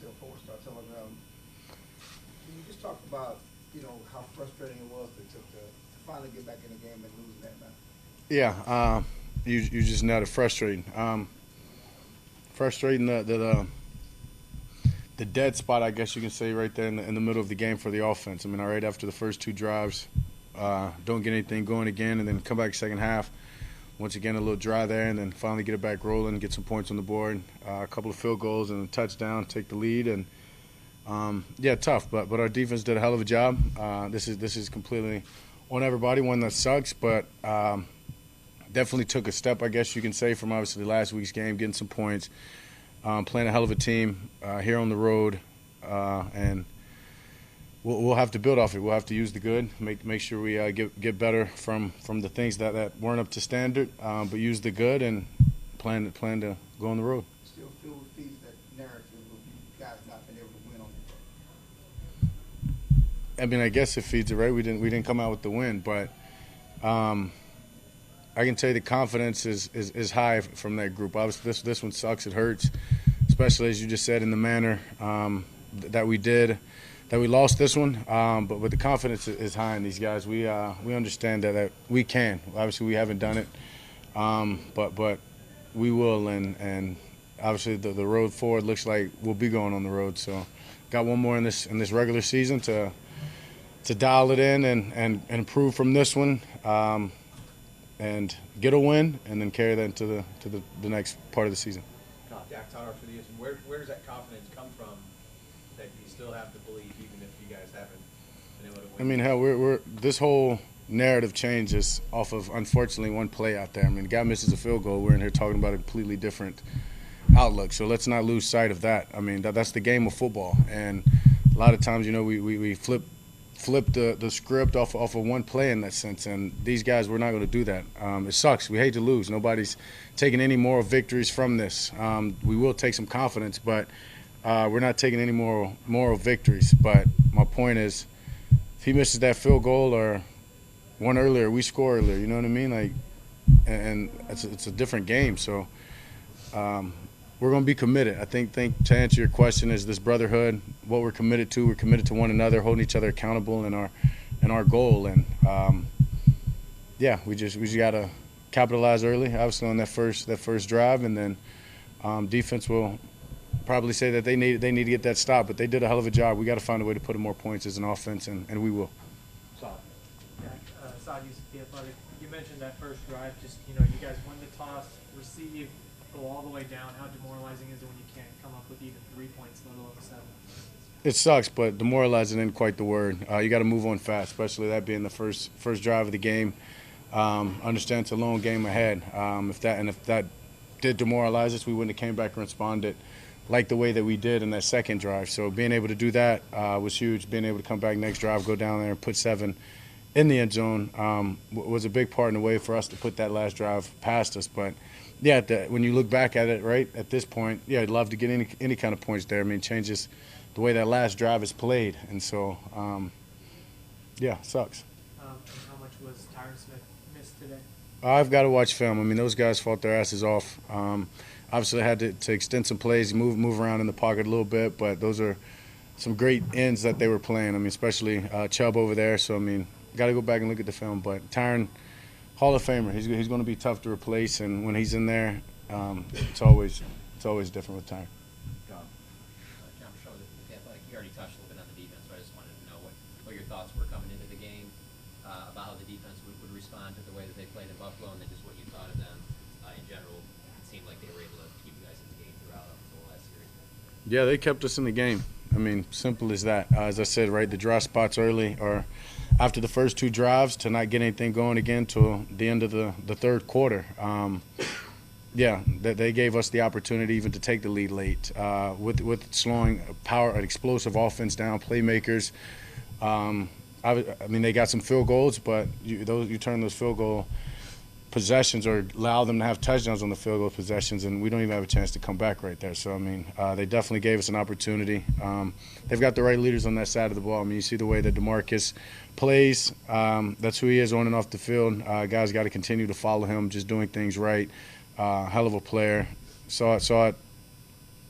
Marcel Four-Star telling them, can you just talk about, how frustrating it was to finally get back in the game and losing that night? Yeah, you just nailed it. Frustrating. Frustrating the dead spot, I guess you can say, right there in the middle of the game for the offense. I mean, right after the first two drives, don't get anything going again, and then come back second half. Once again, a little dry there, and then finally get it back rolling, get some points on the board, a couple of field goals and a touchdown, take the lead, and yeah, tough. But our defense did a hell of a job. This is completely on everybody, one that sucks, but definitely took a step, I guess you can say, from obviously last week's game, getting some points, playing a hell of a team here on the road, and we'll have to build off it. We'll have to use the good, make sure we get better from the things that weren't up to standard, but use the good and plan to go on the road. Still feel feeds that narrative of you guys not being able to win on the road. I mean, I guess it feeds it, right? We didn't come out with the win, but I can tell you the confidence is high from that group. Obviously, this one sucks. It hurts, especially as you just said, in the manner that we did. That we lost this one, but the confidence is high in these guys. We understand that we can. Obviously, we haven't done it, but we will. And obviously, the road forward looks like we'll be going on the road. So, got one more in this regular season to dial it in and improve from this one, and get a win, and then carry that into the next part of the season. Dak, Tyler, for the where does that confidence come from that you still have to believe, even if you guys haven't been able to win? I mean, hell, we're this whole narrative changes off of, unfortunately, one play out there. I mean, the guy misses a field goal. We're in here talking about a completely different outlook. So let's not lose sight of that. I mean, that's the game of football. And a lot of times, we flip the script off of one play in that sense. And these guys, we're not going to do that. It sucks. We hate to lose. Nobody's taking any moral victories from this. We will take some confidence, but we're not taking any more moral victories. But my point is, if he misses that field goal or one earlier, we score earlier. You know what I mean? Like, and it's a different game. So we're going to be committed. I think to answer your question is this brotherhood, what we're committed to. We're committed to one another, holding each other accountable in our goal. And yeah, we just got to capitalize early, obviously on that first drive, and then defense will probably say that they need to get that stop, but they did a hell of a job. We got to find a way to put in more points as an offense, and we will. Saad used to be athletic. You mentioned that first drive. Just you guys win the toss, receive, go all the way down. How demoralizing is it when you can't come up with even 3 points, let alone 7? It sucks, but demoralizing isn't quite the word. You got to move on fast, especially that being the first drive of the game. Understand it's a long game ahead. If that did demoralize us, we wouldn't have came back and responded like the way that we did in that second drive. So being able to do that was huge. Being able to come back next drive, go down there and put 7 in the end zone was a big part in the way for us to put that last drive past us. But yeah, when you look back at it, right at this point, yeah, I'd love to get any kind of points there. I mean, it changes the way that last drive is played, and so yeah, it sucks. And how much was Tyron Smith missed today? I've got to watch film. I mean, those guys fought their asses off. Obviously, I had to extend some plays, move around in the pocket a little bit, but those are some great ends that they were playing. I mean, especially Chubb over there. So, I mean, got to go back and look at the film. But Tyron, Hall of Famer. He's going to be tough to replace, and when he's in there, it's always different with Tyron. John, you already touched a little bit on the defense, so I just wanted to know what your thoughts were coming into the game about how the defense would respond to the way that they played in Buffalo, and then just what you thought of them in general. It seemed like they were able to keep you guys in the game throughout the whole last series. Yeah, they kept us in the game. I mean, simple as that. As I said, right, the dry spots early or after the first 2 drives to not get anything going again till the end of the third quarter. Yeah, they gave us the opportunity even to take the lead late with slowing an explosive offense down, playmakers. I mean, they got some field goals, but you turn those field goal possessions or allow them to have touchdowns on the field goal possessions, and we don't even have a chance to come back right there. So, I mean, they definitely gave us an opportunity. They've got the right leaders on that side of the ball. I mean, you see the way that DeMarcus plays. That's who he is on and off the field. Guys got to continue to follow him, just doing things right. Hell of a player. Saw it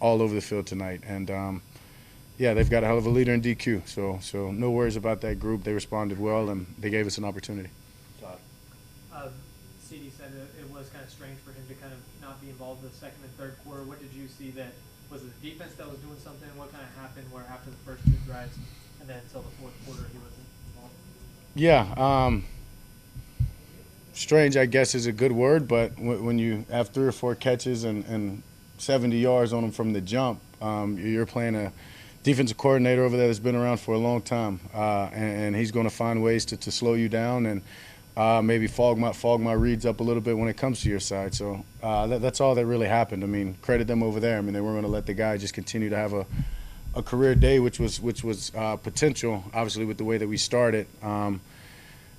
all over the field tonight. And yeah, they've got a hell of a leader in DQ. So no worries about that group. They responded well, and they gave us an opportunity. CD said it was kind of strange for him to kind of not be involved in the second and third quarter. What did you see that was it the defense that was doing something? What kind of happened where after the first 2 drives and then until the fourth quarter he wasn't involved? Yeah, strange, I guess, is a good word, but when you have 3 or 4 catches and 70 yards on them from the jump, you're playing a defensive coordinator over there that's been around for a long time, and he's going to find ways to slow you down and maybe fog my reads up a little bit when it comes to your side. So that's all that really happened. I mean, credit them over there. I mean, they weren't going to let the guy just continue to have a career day, which was potential, obviously, with the way that we started.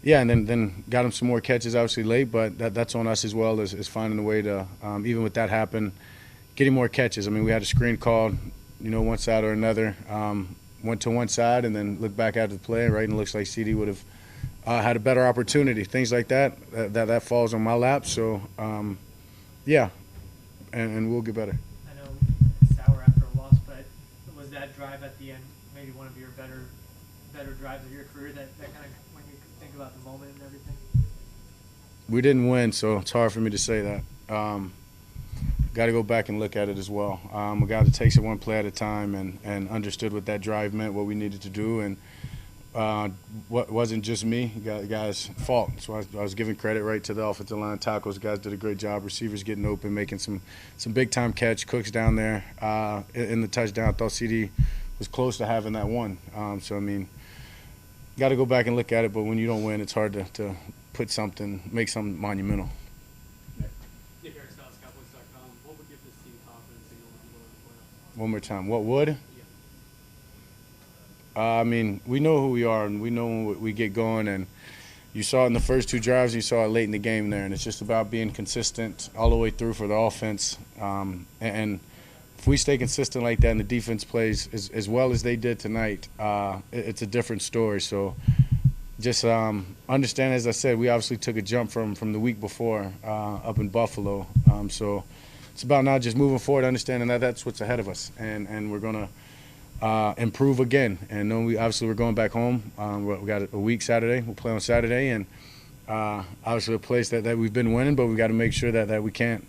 Yeah, and then got him some more catches, obviously, late, but that's on us as well as finding a way to, even with that happen, getting more catches. I mean, we had a screen called, one side or another, went to one side and then looked back after the play, right, and it looks like CD would have had a better opportunity. Things like that falls on my lap. So, yeah, and we'll get better. I know sour after a loss, but was that drive at the end maybe one of your better drives of your career? That kind of when you think about the moment and everything. We didn't win, so it's hard for me to say that. Got to go back and look at it as well. A guy that takes it one play at a time and understood what that drive meant, what we needed to do, and what wasn't just me, guys' fault. So I was giving credit right to the offensive line tackles. Guys did a great job. Receivers getting open, making some big time catch. Cooks down there in the touchdown. I thought CD was close to having that one. So I mean, got to go back and look at it. But when you don't win, it's hard to make something monumental. Nick Aristotle, Cowboys.com. What would give this team confidence in going to the playoffs? One more time. What would? Yeah. I mean, we know who we are, and we know when we get going. And you saw it in the first 2 drives, you saw it late in the game there. And it's just about being consistent all the way through for the offense. And if we stay consistent like that and the defense plays as well as they did tonight, it's a different story. So just understand, as I said, we obviously took a jump from the week before up in Buffalo. So it's about now just moving forward, understanding that that's what's ahead of us. And we're going to improve again. And then we're going back home. We got a week Saturday. We'll play on Saturday. And obviously a place that we've been winning, but we got to make sure that we can't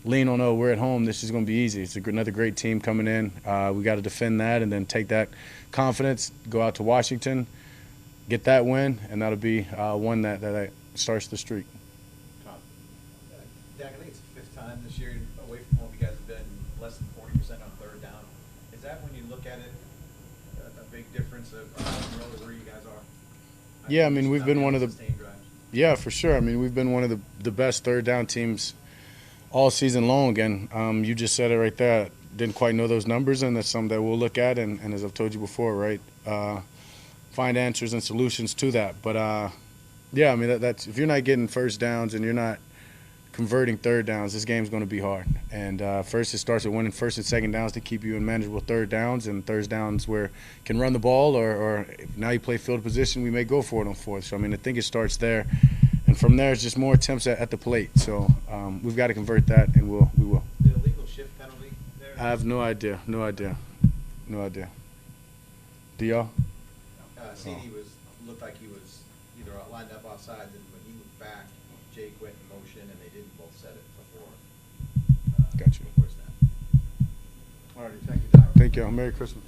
lean on, we're at home, this is going to be easy. It's another great team coming in. We got to defend that and then take that confidence, go out to Washington, get that win, and that'll be one that starts the streak. Dak, I think it's the 5th time this year away from home you guys have been less than 40% on 3rd down. Is that when you look at it a big difference of really where you guys are? Yeah, I mean, we've been one of the sustained drives. Yeah, for sure. I mean, we've been one of the best 3rd down teams all season long, and you just said it right there. Didn't quite know those numbers, and that's something that we'll look at, and as I've told you before, right, find answers and solutions to that. But yeah, I mean, that's if you're not getting first downs and you're not converting 3rd downs, this game's going to be hard. And first, it starts with winning 1st and 2nd downs to keep you in manageable 3rd downs, and 3rd downs where you can run the ball, or if now you play field position, we may go for it on 4th. So I mean, I think it starts there. And from there, it's just more attempts at the plate. So we've got to convert that, and we will. The illegal shift penalty there? I have no idea. Do y'all? CD looked like he was either lined up outside, and when he moved back, Jake went in motion, and they didn't both set it before. Gotcha. Before snap. All righty, thank you, Doc. Thank y'all. Merry Christmas.